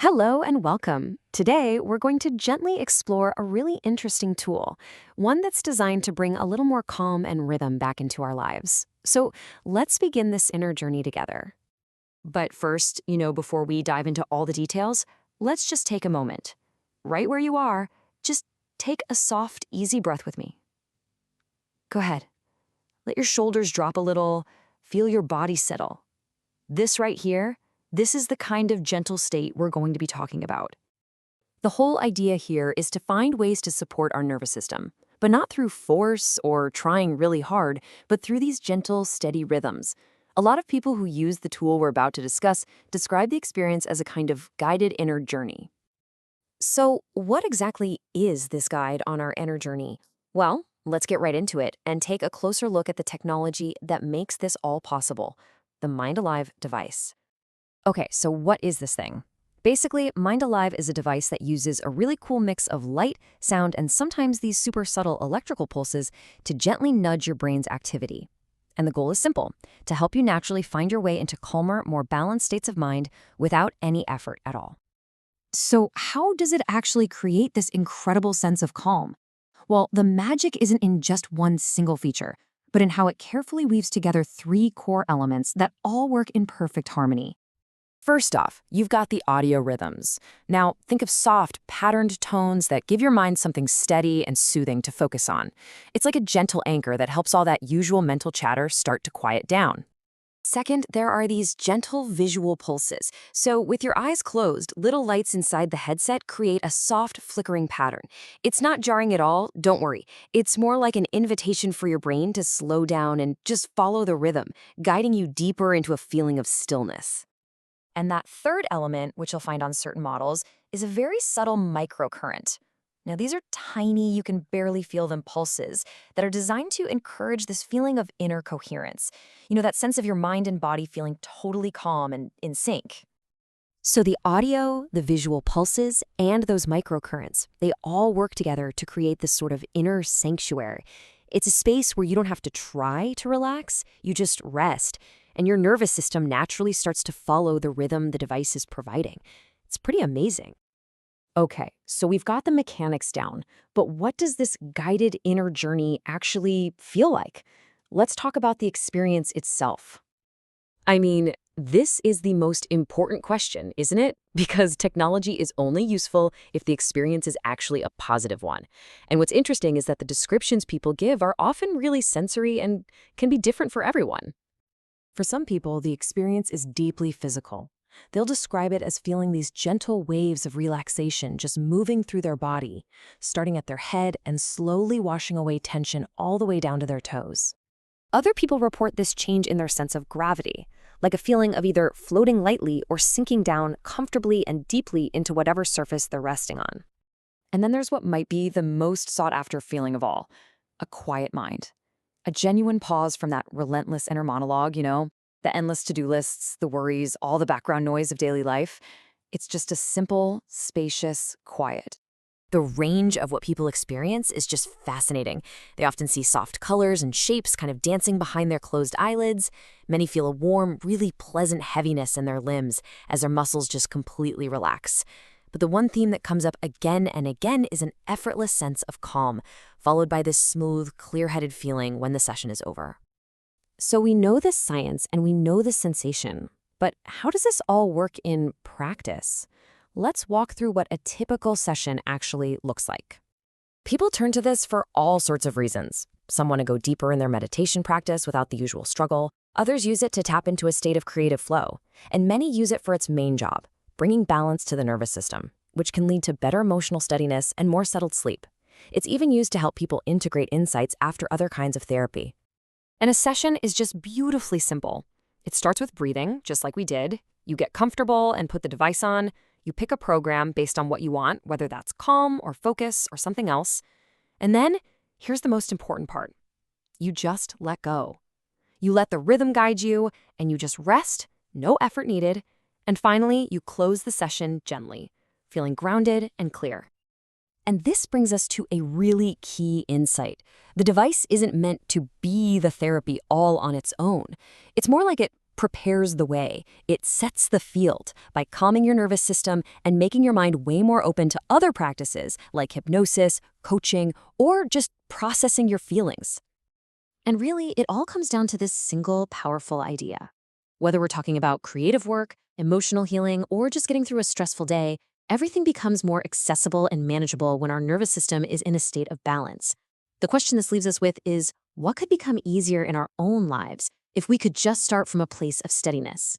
Hello and welcome. Today, we're going to gently explore a really interesting tool, one that's designed to bring a little more calm and rhythm back into our lives. So let's begin this inner journey together. But first, before we dive into all the details, let's just take a moment. Right where you are, just take a soft, easy breath with me. Go ahead. Let your shoulders drop a little. Feel your body settle. This right here, this is the kind of gentle state we're going to be talking about. The whole idea here is to find ways to support our nervous system, but not through force or trying really hard, but through these gentle, steady rhythms. A lot of people who use the tool we're about to discuss describe the experience as a kind of guided inner journey. So, what exactly is this guide on our inner journey? Well, let's get right into it and take a closer look at the technology that makes this all possible, the MindAlive device. Okay, so what is this thing? Basically, MindAlive is a device that uses a really cool mix of light, sound, and sometimes these super subtle electrical pulses to gently nudge your brain's activity. And the goal is simple, to help you naturally find your way into calmer, more balanced states of mind without any effort at all. So how does it actually create this incredible sense of calm? Well, the magic isn't in just one single feature, but in how it carefully weaves together three core elements that all work in perfect harmony. First off, you've got the audio rhythms. Now, think of soft, patterned tones that give your mind something steady and soothing to focus on. It's like a gentle anchor that helps all that usual mental chatter start to quiet down. Second, there are these gentle visual pulses. So with your eyes closed, little lights inside the headset create a soft, flickering pattern. It's not jarring at all, don't worry. It's more like an invitation for your brain to slow down and just follow the rhythm, guiding you deeper into a feeling of stillness. And that third element, which you'll find on certain models, is a very subtle microcurrent. Now, these are tiny, you can barely feel them pulses that are designed to encourage this feeling of inner coherence. That sense of your mind and body feeling totally calm and in sync. So the audio, the visual pulses, and those microcurrents, they all work together to create this sort of inner sanctuary. It's a space where you don't have to try to relax, you just rest, and your nervous system naturally starts to follow the rhythm the device is providing. It's pretty amazing. Okay, so we've got the mechanics down, but what does this guided inner journey actually feel like? Let's talk about the experience itself. I mean, this is the most important question, isn't it? Because technology is only useful if the experience is actually a positive one. And what's interesting is that the descriptions people give are often really sensory and can be different for everyone. For some people, the experience is deeply physical. They'll describe it as feeling these gentle waves of relaxation just moving through their body, starting at their head and slowly washing away tension all the way down to their toes. Other people report this change in their sense of gravity, like a feeling of either floating lightly or sinking down comfortably and deeply into whatever surface they're resting on. And then there's what might be the most sought-after feeling of all, a quiet mind. A genuine pause from that relentless inner monologue, the endless to-do lists, the worries, all the background noise of daily life. It's just a simple, spacious quiet. The range of what people experience is just fascinating. They often see soft colors and shapes kind of dancing behind their closed eyelids. Many feel a warm, really pleasant heaviness in their limbs as their muscles just completely relax. But the one theme that comes up again and again is an effortless sense of calm, followed by this smooth, clear-headed feeling when the session is over. So we know this science and we know this sensation, but how does this all work in practice? Let's walk through what a typical session actually looks like. People turn to this for all sorts of reasons. Some want to go deeper in their meditation practice without the usual struggle. Others use it to tap into a state of creative flow. And many use it for its main job, bringing balance to the nervous system, which can lead to better emotional steadiness and more settled sleep. It's even used to help people integrate insights after other kinds of therapy. And a session is just beautifully simple. It starts with breathing, just like we did. You get comfortable and put the device on. You pick a program based on what you want, whether that's calm or focus or something else. And then, here's the most important part. You just let go. You let the rhythm guide you, and you just rest, no effort needed. And finally, you close the session gently, feeling grounded and clear. And this brings us to a really key insight. The device isn't meant to be the therapy all on its own. It's more like it prepares the way. It sets the field by calming your nervous system and making your mind way more open to other practices like hypnosis, coaching, or just processing your feelings. And really, it all comes down to this single powerful idea. Whether we're talking about creative work, emotional healing, or just getting through a stressful day, everything becomes more accessible and manageable when our nervous system is in a state of balance. The question this leaves us with is, what could become easier in our own lives if we could just start from a place of steadiness?